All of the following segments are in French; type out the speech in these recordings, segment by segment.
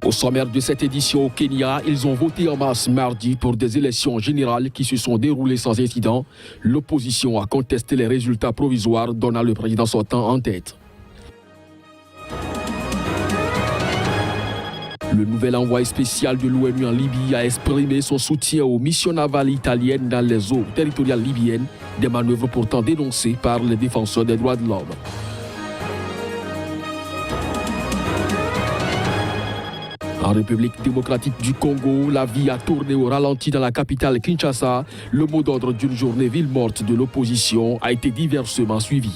Au sommaire de cette édition au Kenya, ils ont voté en masse mardi pour des élections générales qui se sont déroulées sans incident. L'opposition a contesté les résultats provisoires donnant le président sortant en tête. Le nouvel envoyé spécial de l'ONU en Libye a exprimé son soutien aux missions navales italiennes dans les eaux territoriales libyennes, des manœuvres pourtant dénoncées par les défenseurs des droits de l'homme. En République démocratique du Congo, la vie a tourné au ralenti dans la capitale Kinshasa. Le mot d'ordre d'une journée ville morte de l'opposition a été diversement suivi.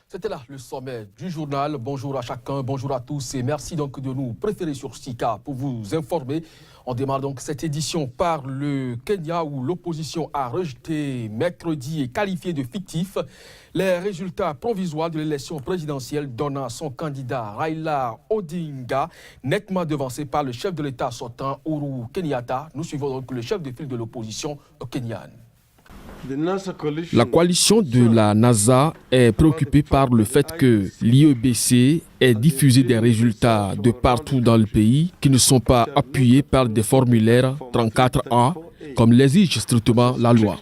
C'était là le sommet du journal. Bonjour à chacun, bonjour à tous et merci donc de nous préférer sur Sika pour vous informer. On démarre donc cette édition par le Kenya où l'opposition a rejeté mercredi et qualifié de fictif les résultats provisoires de l'élection présidentielle donnant son candidat Raila Odinga nettement devancé par le chef de l'État sortant Uhuru Kenyatta. Nous suivons donc le chef de file de l'opposition kenyane. La coalition de la NASA est préoccupée par le fait que l'IEBC ait diffusé des résultats de partout dans le pays qui ne sont pas appuyés par des formulaires 34A, comme l'exige strictement la loi.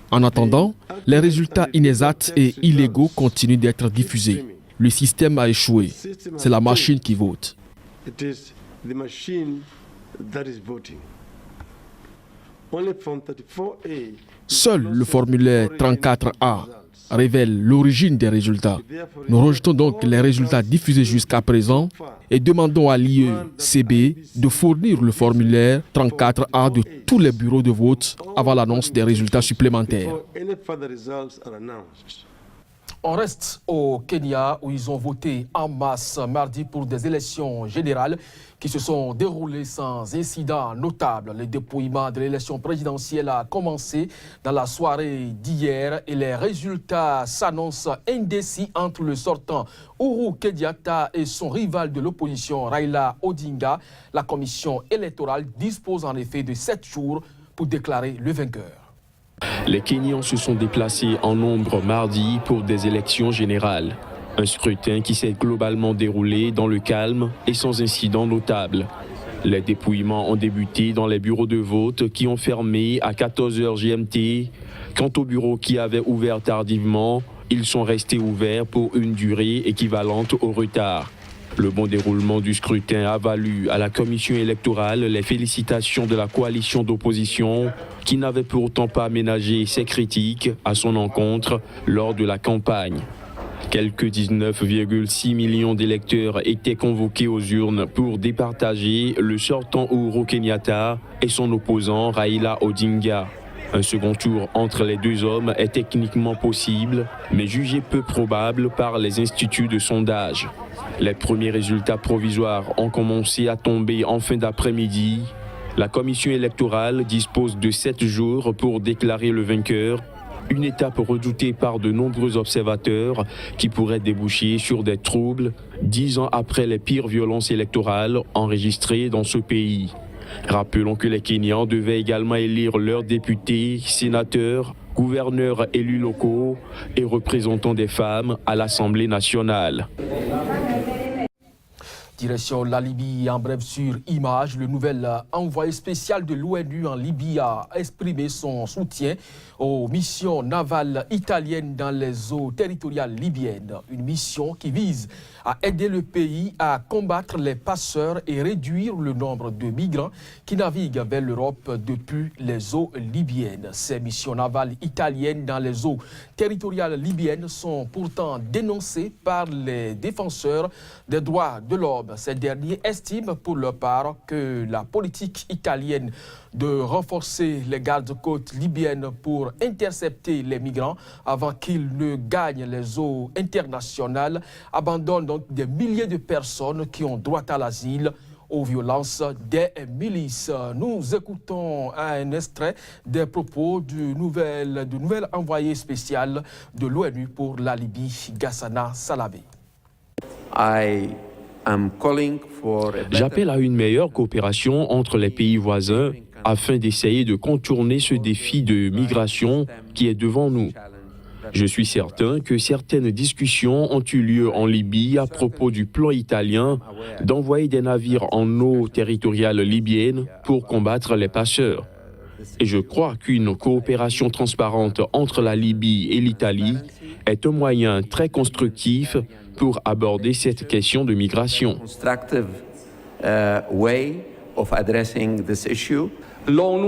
En attendant, les résultats inexacts et illégaux continuent d'être diffusés. Le système a échoué. C'est la machine qui vote. Seul le formulaire 34A révèle l'origine des résultats. Nous rejetons donc les résultats diffusés jusqu'à présent et demandons à l'IECB de fournir le formulaire 34A de tous les bureaux de vote avant l'annonce des résultats supplémentaires. On reste au Kenya où ils ont voté en masse mardi pour des élections générales qui se sont déroulées sans incident notable. Le dépouillement de l'élection présidentielle a commencé dans la soirée d'hier et les résultats s'annoncent indécis entre le sortant Uhuru Kenyatta et son rival de l'opposition Raila Odinga. La commission électorale dispose en effet de 7 jours pour déclarer le vainqueur. Les Kenyans se sont déplacés en nombre mardi pour des élections générales. Un scrutin qui s'est globalement déroulé dans le calme et sans incident notable. Les dépouillements ont débuté dans les bureaux de vote qui ont fermé à 14h GMT. Quant aux bureaux qui avaient ouvert tardivement, ils sont restés ouverts pour une durée équivalente au retard. Le bon déroulement du scrutin a valu à la commission électorale les félicitations de la coalition d'opposition qui n'avait pourtant pas ménagé ses critiques à son encontre lors de la campagne. Quelques 19,6 millions d'électeurs étaient convoqués aux urnes pour départager le sortant Uhuru Kenyatta et son opposant Raila Odinga. Un second tour entre les deux hommes est techniquement possible, mais jugé peu probable par les instituts de sondage. Les premiers résultats provisoires ont commencé à tomber en fin d'après-midi. La commission électorale dispose de 7 jours pour déclarer le vainqueur, une étape redoutée par de nombreux observateurs qui pourrait déboucher sur des troubles 10 ans après les pires violences électorales enregistrées dans ce pays. Rappelons que les Kenyans devaient également élire leurs députés, sénateurs, gouverneurs élus locaux et représentants des femmes à l'Assemblée nationale. Direction la Libye, en bref sur image, le nouvel envoyé spécial de l'ONU en Libye a exprimé son soutien aux missions navales italiennes dans les eaux territoriales libyennes. Une mission qui vise à aider le pays à combattre les passeurs et réduire le nombre de migrants qui naviguent vers l'Europe depuis les eaux libyennes. Ces missions navales italiennes dans les eaux territoriales libyennes sont pourtant dénoncées par les défenseurs des droits de l'homme. Ces derniers estiment pour leur part que la politique italienne de renforcer les gardes-côtes libyennes pour intercepter les migrants avant qu'ils ne gagnent les eaux internationales abandonne donc des milliers de personnes qui ont droit à l'asile aux violences des milices. Nous écoutons un extrait des propos du nouvel envoyé spécial de l'ONU pour la Libye, Gassana Salavé. J'appelle à une meilleure coopération entre les pays voisins afin d'essayer de contourner ce défi de migration qui est devant nous. Je suis certain que certaines discussions ont eu lieu en Libye à propos du plan italien d'envoyer des navires en eau territoriale libyenne pour combattre les passeurs. Et je crois qu'une coopération transparente entre la Libye et l'Italie est un moyen très constructif pour aborder cette question de migration. L'ONU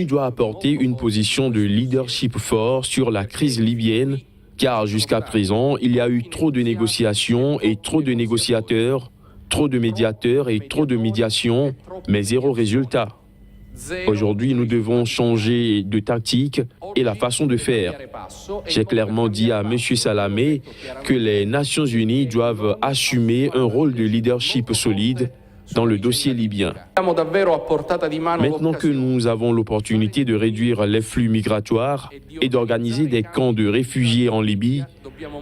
doit apporter une position de leadership fort sur la crise libyenne, car jusqu'à présent, il y a eu trop de négociations et trop de négociateurs, trop de médiateurs et trop de médiations, mais zéro résultat. Aujourd'hui, nous devons changer de tactique et la façon de faire. J'ai clairement dit à M. Salamé que les Nations Unies doivent assumer un rôle de leadership solide dans le dossier libyen. Maintenant que nous avons l'opportunité de réduire les flux migratoires et d'organiser des camps de réfugiés en Libye,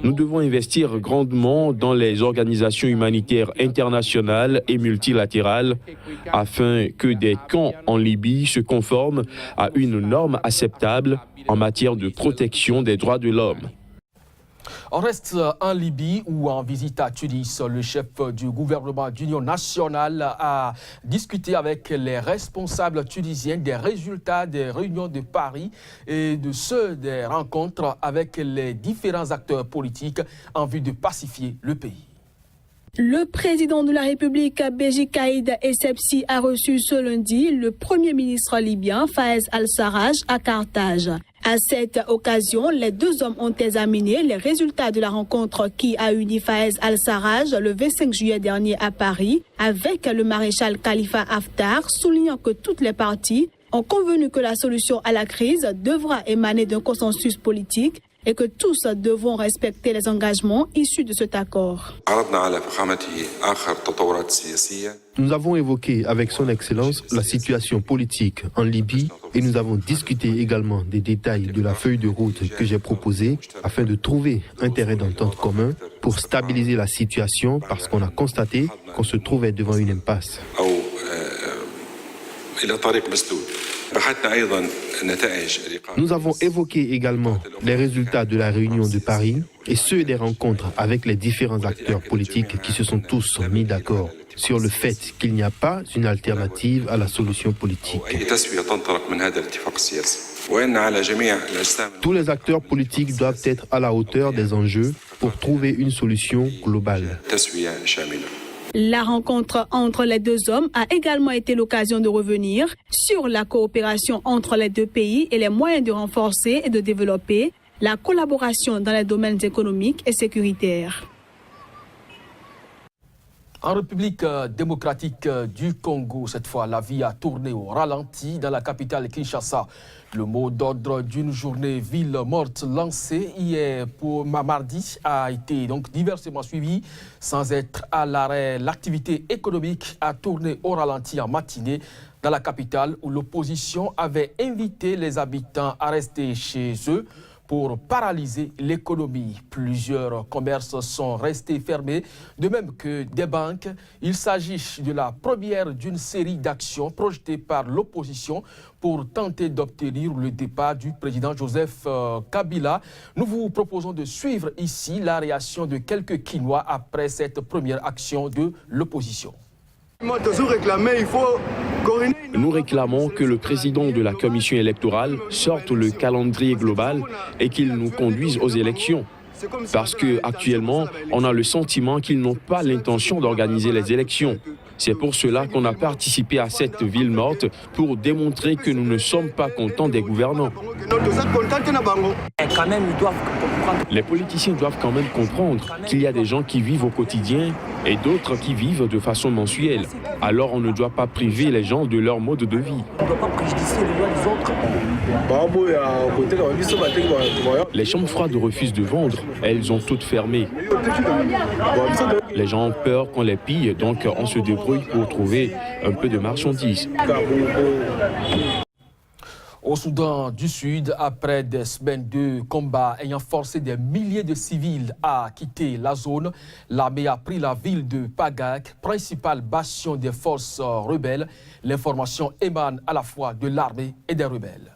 nous devons investir grandement dans les organisations humanitaires internationales et multilatérales afin que des camps en Libye se conforment à une norme acceptable en matière de protection des droits de l'homme. On reste en Libye où en visite à Tunis, le chef du gouvernement d'union nationale a discuté avec les responsables tunisiens des résultats des réunions de Paris et de ceux des rencontres avec les différents acteurs politiques en vue de pacifier le pays. Le président de la République, Béji Caïd Essebsi, a reçu ce lundi le premier ministre libyen, Fayez al-Sarraj, à Carthage. À cette occasion, les deux hommes ont examiné les résultats de la rencontre qui a uni Fayez al-Sarraj le 25 juillet dernier à Paris avec le maréchal Khalifa Haftar, soulignant que toutes les parties ont convenu que la solution à la crise devra émaner d'un consensus politique et que tous devront respecter les engagements issus de cet accord. Nous avons évoqué avec son Excellence la situation politique en Libye et nous avons discuté également des détails de la feuille de route que j'ai proposée afin de trouver un terrain d'entente commun pour stabiliser la situation parce qu'on a constaté qu'on se trouvait devant une impasse. Nous avons évoqué également les résultats de la réunion de Paris et ceux des rencontres avec les différents acteurs politiques qui se sont tous mis d'accord sur le fait qu'il n'y a pas une alternative à la solution politique. Tous les acteurs politiques doivent être à la hauteur des enjeux pour trouver une solution globale. La rencontre entre les deux hommes a également été l'occasion de revenir sur la coopération entre les deux pays et les moyens de renforcer et de développer la collaboration dans les domaines économiques et sécuritaires. En République démocratique du Congo, cette fois, la vie a tourné au ralenti dans la capitale Kinshasa. Le mot d'ordre d'une journée ville morte lancée hier pour mardi a été donc diversement suivi. Sans être à l'arrêt, l'activité économique a tourné au ralenti en matinée dans la capitale où l'opposition avait invité les habitants à rester chez eux pour paralyser l'économie. Plusieurs commerces sont restés fermés, de même que des banques. Il s'agit de la première d'une série d'actions projetées par l'opposition pour tenter d'obtenir le départ du président Joseph Kabila. Nous vous proposons de suivre ici la réaction de quelques Kinois après cette première action de l'opposition. Nous réclamons que le président de la commission électorale sorte le calendrier global et qu'il nous conduise aux élections. Parce qu'actuellement, on a le sentiment qu'ils n'ont pas l'intention d'organiser les élections. C'est pour cela qu'on a participé à cette ville morte pour démontrer que nous ne sommes pas contents des gouvernants. Les politiciens doivent quand même comprendre qu'il y a des gens qui vivent au quotidien et d'autres qui vivent de façon mensuelle. Alors on ne doit pas priver les gens de leur mode de vie. On ne doit pas préjudicer les lois des autres. Les chambres froides refusent de vendre, elles ont toutes fermé. Les gens ont peur qu'on les pille, donc on se débrouille pour trouver un peu de marchandises. Au Soudan du Sud, après des semaines de combat ayant forcé des milliers de civils à quitter la zone, l'armée a pris la ville de Pagak, principal bastion des forces rebelles. L'information émane à la fois de l'armée et des rebelles.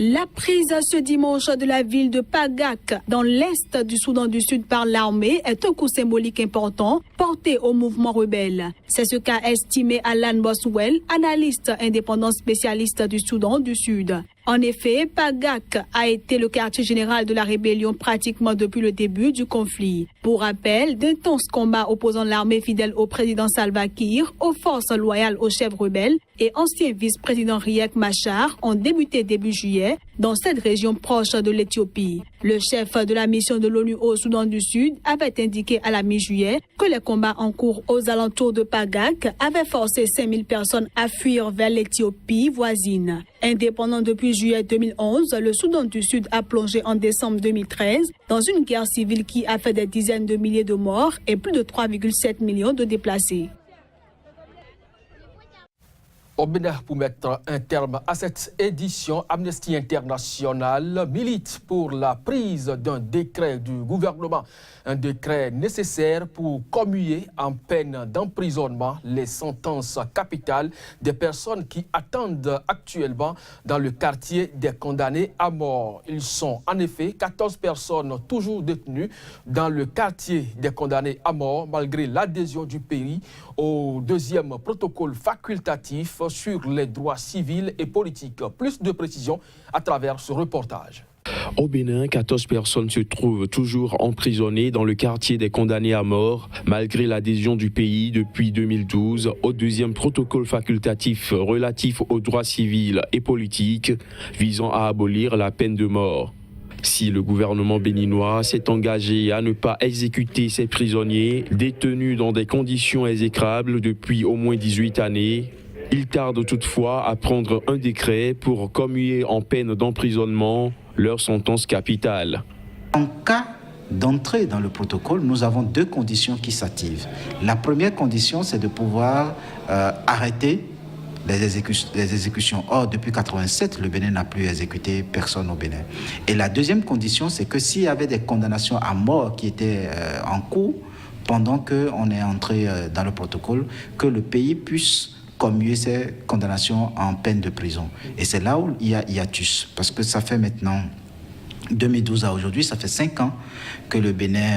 La prise ce dimanche de la ville de Pagak, dans l'est du Soudan du Sud par l'armée, est un coup symbolique important porté au mouvement rebelle. C'est ce qu'a estimé Alan Boswell, analyste indépendant spécialiste du Soudan du Sud. En effet, Pagak a été le quartier général de la rébellion pratiquement depuis le début du conflit. Pour rappel, d'intenses combats opposant l'armée fidèle au président Salva Kiir, aux forces loyales au chef rebelle et ancien vice-président Riek Machar ont débuté début juillet dans cette région proche de l'Éthiopie. Le chef de la mission de l'ONU au Soudan du Sud avait indiqué à la mi-juillet que les combats en cours aux alentours de Pagak avaient forcé 5000 personnes à fuir vers l'Éthiopie voisine. Indépendant depuis juillet 2011, le Soudan du Sud a plongé en décembre 2013 dans une guerre civile qui a fait des dizaines de milliers de morts et plus de 3,7 millions de déplacés. Au Bénin, pour mettre un terme à cette édition, Amnesty International milite pour la prise d'un décret du gouvernement, un décret nécessaire pour commuer en peine d'emprisonnement les sentences capitales des personnes qui attendent actuellement dans le quartier des condamnés à mort. Ils sont en effet 14 personnes toujours détenues dans le quartier des condamnés à mort malgré l'adhésion du pays au deuxième protocole facultatif sur les droits civils et politiques. Plus de précisions à travers ce reportage. Au Bénin, 14 personnes se trouvent toujours emprisonnées dans le quartier des condamnés à mort, malgré l'adhésion du pays depuis 2012 au deuxième protocole facultatif relatif aux droits civils et politiques visant à abolir la peine de mort. Si le gouvernement béninois s'est engagé à ne pas exécuter ces prisonniers détenus dans des conditions exécrables depuis au moins 18 années, il tarde toutefois à prendre un décret pour commuer en peine d'emprisonnement leur sentence capitale. En cas d'entrée dans le protocole, nous avons deux conditions qui s'activent. La première condition, c'est de pouvoir arrêter les exécutions. Or, depuis 1987, le Bénin n'a plus exécuté personne au Bénin. Et la deuxième condition, c'est que s'il y avait des condamnations à mort qui étaient en cours, pendant qu'on est entré dans le protocole, que le pays puisse commuer ces condamnations en peine de prison. Et c'est là où il y a hiatus, parce que ça fait maintenant 2012 à aujourd'hui, ça fait 5 ans que le Bénin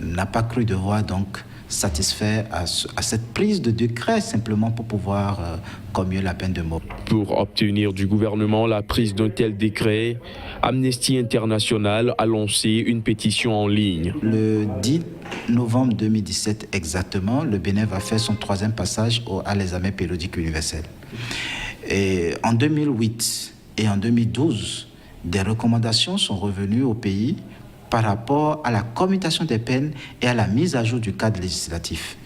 n'a pas cru devoir donc satisfait à cette prise de décret simplement pour pouvoir commuer la peine de mort. Pour obtenir du gouvernement la prise d'un tel décret, Amnesty International a lancé une pétition en ligne. Le 10 novembre 2017 exactement, le Bénin va faire son 3e passage à l'examen périodique universel. Et en 2008 et en 2012, des recommandations sont revenues au pays par rapport à la commutation des peines et à la mise à jour du cadre législatif.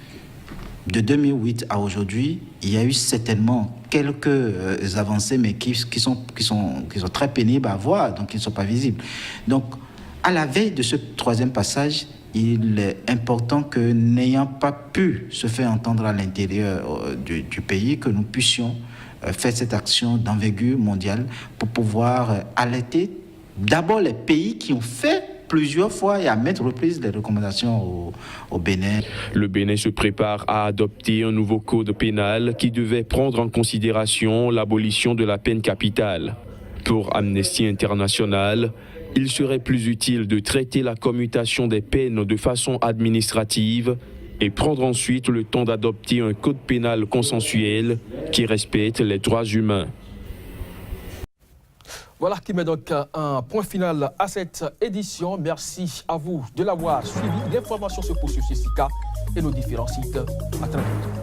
De 2008 à aujourd'hui, il y a eu certainement quelques avancées, mais qui sont très pénibles à voir, donc qui ne sont pas visibles. Donc, à la veille de ce 3e passage, il est important que, n'ayant pas pu se faire entendre à l'intérieur du pays, que nous puissions faire cette action d'envergure mondiale pour pouvoir alerter d'abord les pays qui ont fait plusieurs fois et à maintes reprises les recommandations au Bénin. Le Bénin se prépare à adopter un nouveau code pénal qui devait prendre en considération l'abolition de la peine capitale. Pour Amnesty International, il serait plus utile de traiter la commutation des peines de façon administrative et prendre ensuite le temps d'adopter un code pénal consensuel qui respecte les droits humains. Voilà qui met donc un point final à cette édition. Merci à vous de l'avoir suivi. L'information se poursuit sur SICA et nos différents sites. À très bientôt.